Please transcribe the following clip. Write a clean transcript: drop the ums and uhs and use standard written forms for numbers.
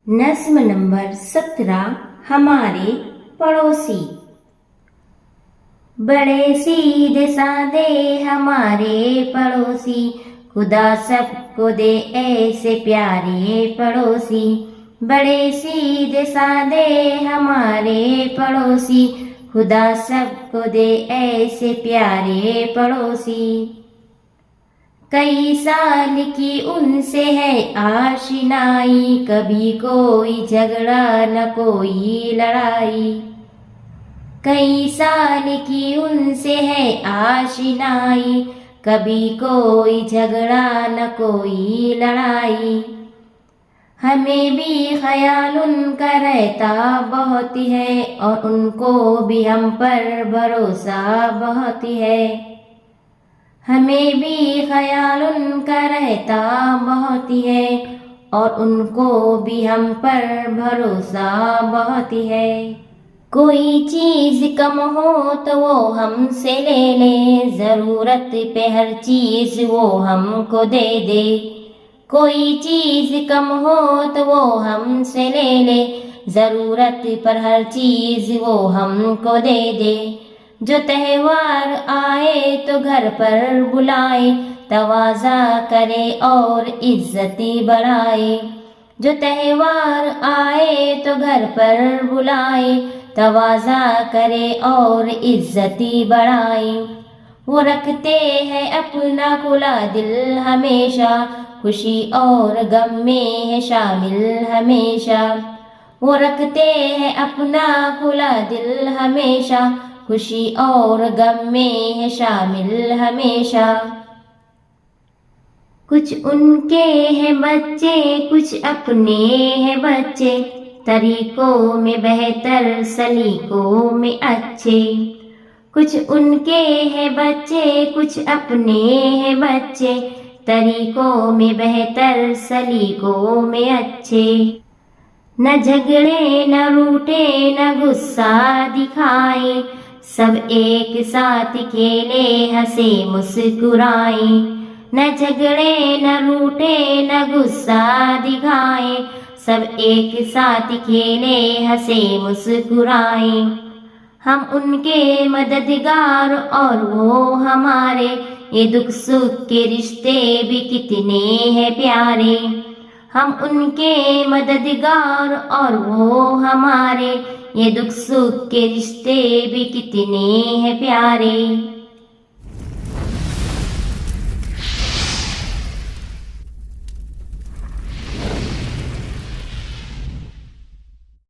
नस्म number 17 हमारे पड़ोसी। बड़े सीधे साधे हमारे पड़ोसी, खुदा सबको दे ऐसे प्यारे पड़ोसी। बड़े सीधे साधे हमारे पड़ोसी, खुदा सबको दे ऐसे प्यारे पड़ोसी। कई साल की उनसे है आशिनाई, कभी कोई झगड़ा न कोई लड़ाई। कई साल की उनसे है आशिनाई, कभी कोई झगड़ा न कोई लड़ाई। हमें भी ख्याल उनका रहता बहुत है, और उनको भी हम पर भरोसा बहुत है। हमें भी ख्याल उनका रहता बहुत है, और उनको भी हम पर भरोसा बहुत है। कोई चीज कम हो तो वो हमसे ले ले, जरूरत पे हर चीज वो हमको दे दे। कोई चीज कम हो तो वो हमसे ले ले, जरूरत पर हर चीज वो हमको दे दे। जो त्योहार आए तो घर पर बुलाए, तवाज़ा करे और इज्जती बढ़ाए। जो त्योहार आए तो घर पर बुलाए, तवाज़ा करे और इज्जती बढ़ाए। वो रखते हैं अपना खुला दिल हमेशा, खुशी और गम में है शामिल हमेशा। वो रखते हैं अपना खुला दिल हमेशा, खुशी और गम में है शामिल हमेशा। कुछ उनके हैं बच्चे, कुछ अपने हैं बच्चे, तरीकों में बेहतर सलीकों में अच्छे। कुछ उनके हैं बच्चे, कुछ अपने हैं बच्चे, तरीकों में बेहतर सलीकों में अच्छे। न झगड़े न रूठे न गुस्सा दिखाए, सब एक साथ खेले हंसे मुस्कुराए। न झगड़े न रूठे न गुस्सा दिखाए, सब एक साथ खेले हंसे मुस्कुराए। हम उनके मददगार और वो हमारे, ये दुख सुख के रिश्ते भी कितने हैं प्यारे। हम उनके मददगार और वो हमारे, ये दुख सुख के रिश्ते भी कितने हैं प्यारे।